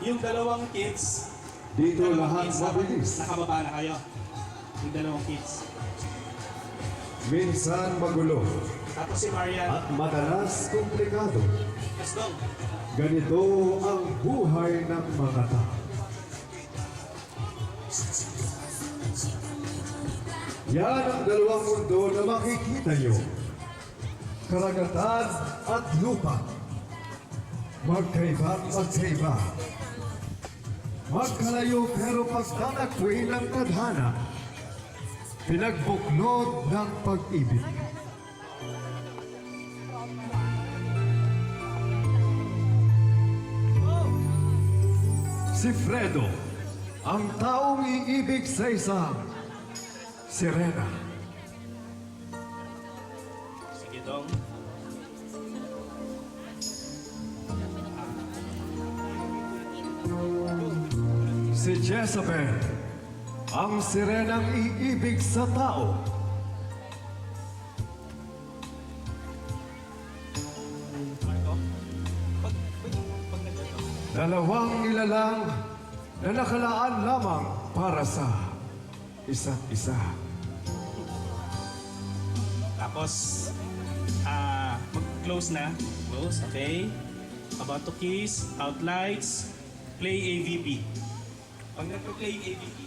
Yung dalawang kids, Dito lahat mabilis. nakababa na kayo. Yung dalawang kids. Minsan magulo Tapos si Marian, at madalas komplikado. let's go. Ganito ang buhay ng mga tao. Yan ang dalawang mundo na makikita nyo. Karagatan at lupa. Magkaibang magkaiba. Magkalayo pero pagtatagpuin ng tadhana. Pinagbuklod ng pag-ibig. Si Fredo, ang taong iibig sa isang sirena. Sige dong. Si Jezebel, ang sirenang iibig sa tao. Dalawang nilalang na nakalaan lamang para sa isa't isa. Tapos, mag-close na. Close, okay. About to kiss, outlights, play AVP. Pag nagpa-play AVP,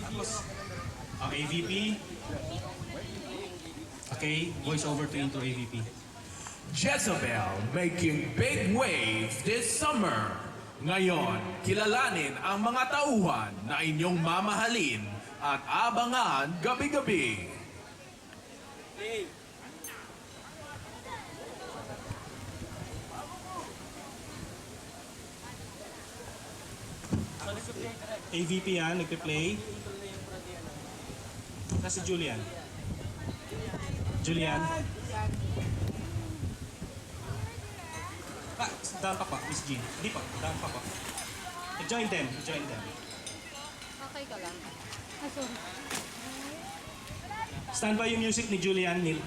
tapos, AVP. Okay, voice over to intro AVP. Jezebel making big waves this summer. Ngayon, kilalanin ang mga tauhan na inyong mamahalin at abangan gabi-gabi. AVP yan, nagpe-play. Kasi Julian. Julian. Down pa pa, Miss Jean. Di pa, down pa pa. Join them, join them. Okay ka lang. Ah, sorry. Stand by yung music ni Julian, Neil.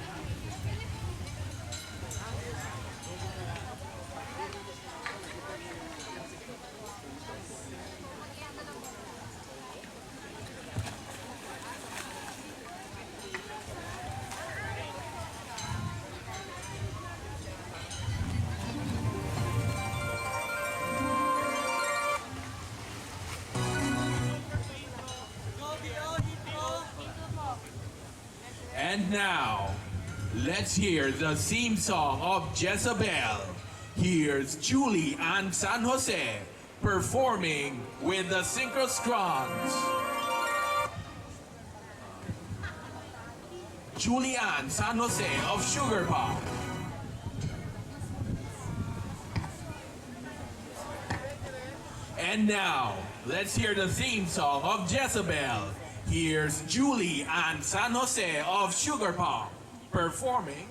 And now, let's hear the theme song of Jezebel. Here's Julie and San Jose performing with the Synchrostrons. Julian San Jose of Sugar Pop. And now, let's hear the theme song of Jezebel. Here's Julie and San Jose of Sugar Pop performing.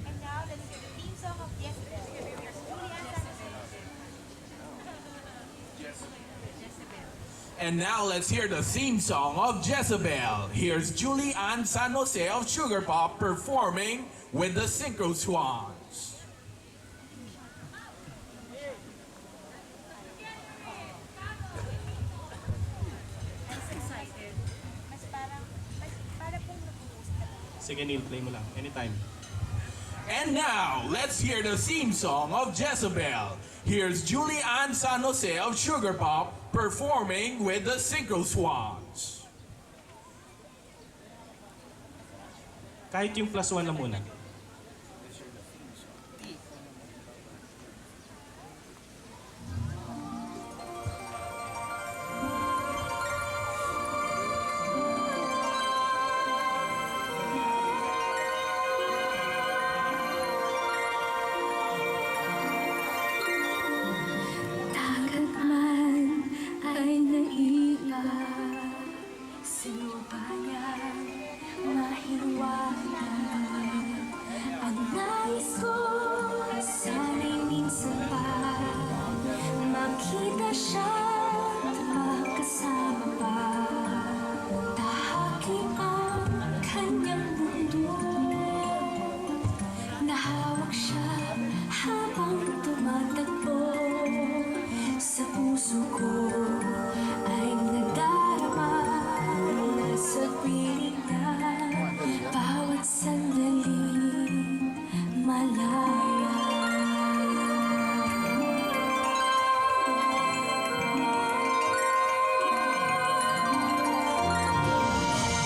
And now, let's hear the theme song of Jezebel. Here's Julian San And now let's hear the theme song of Jezebel. Here's Julie and San Jose of Sugar Pop performing with the Synchro Swans. Mas excited. Mas para pong nag-uusap. Sige Neil, play mo lang. Anytime. And now let's hear the theme song of Jezebel. Here's Julie and San Jose of Sugar Pop performing with the Synchro Swans. Kahit yung +1 na muna. Dagat man ay naiiyak, sino ba yan mahiwalag? Hawak siya habang tumatakbo. Sa puso ko ay nadarama. Nasa piling niya bawat sandali malaya.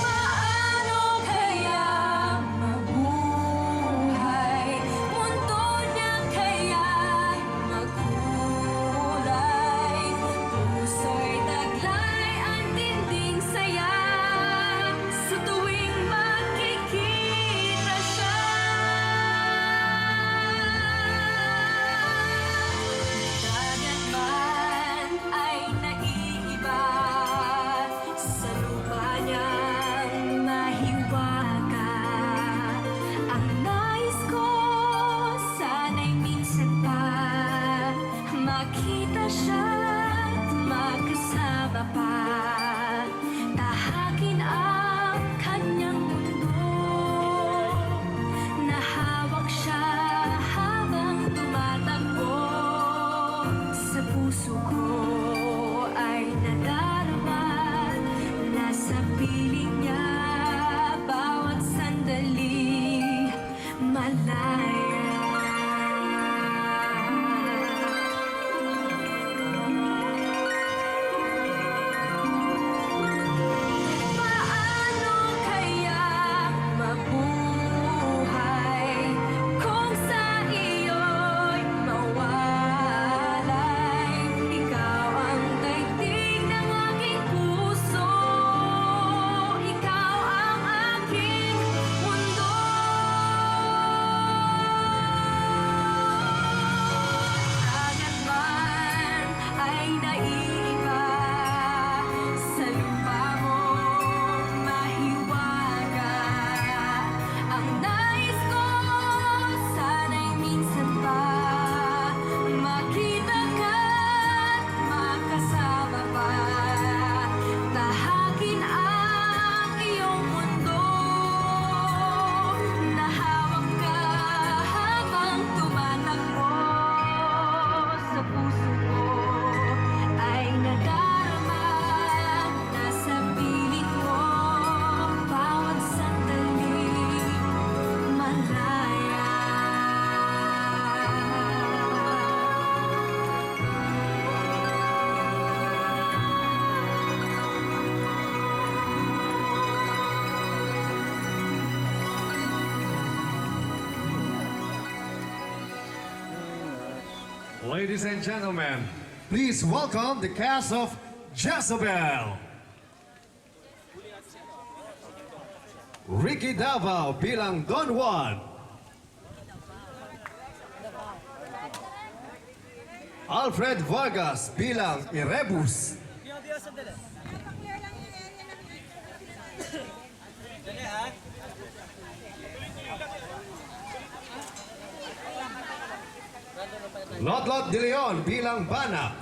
Paano kaya mabuhay? Mundo niya kaya magkulay? Puso'y taglay ang dinding saya sa tuwing makikita siya. Dagat man ay naiiba sa lupa niyang mahiwaga. Ang nais ko sana'y minsan pa makita siya't magkasama pa. Tahakin ang kanyang mundo. Nahawak siya habang tumatakbo. Sa puso ko ay nadarama. Nasa piling niya bawat sandali malaya. Paano kaya mabuhay kung sa iyo'y mawalay? Ikaw ang daigdig ng aking puso. Ikaw ang aking mundo. Dagat man ay naiiba sa lupa mong mahiwaga. Ang nais ko sana'y minsan pa makita ka't makasama pa. Tahakin ang iyong mundo. Nahawak ka habang tumatakbo. Sa puso ko ay nadarama. Nasa piling mo bawat sandali malaya. Ladies and gentlemen, please welcome the cast of Jezebel. Ricky Davao bilang Don Juan. Alfred Vargas bilang Irebus. Lotlot de Leon bilang Banak.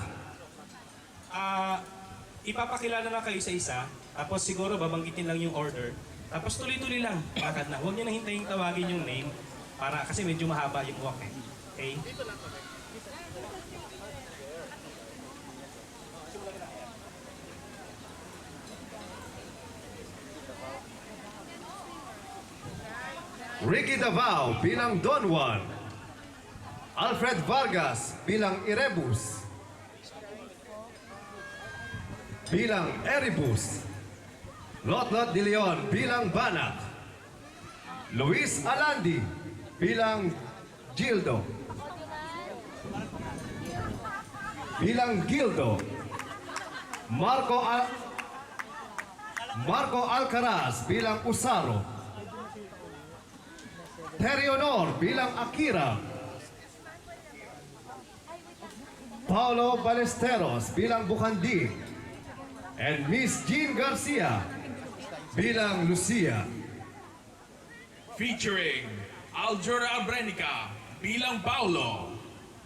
Ipapakilala na kayo sa isa, tapos siguro babanggitin lang yung order. Tapos tuloy-tuloy lang, lakad na. Huwag niyo na hintayin tawagin yung name, para kasi medyo mahaba yung walk eh. Okay? Ricky Davao bilang Don Juan. Alfred Vargas bilang Irebus. Bilang Erebus. Lotlot de Leon bilang Banak. Luis Alandi bilang Gildo. Bilang Gildo. Marco Alcaraz bilang Usaro. Terry Honor bilang Akira. Paulo Ballesteros bilang Bukandi. And Miss Jean Garcia bilang Lucia. Featuring Aljura Abrenica bilang Paulo,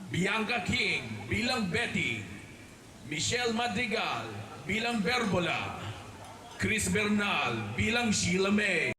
Bianca King bilang Betty, Michelle Madrigal bilang Berbola, Chris Bernal bilang Sheila May,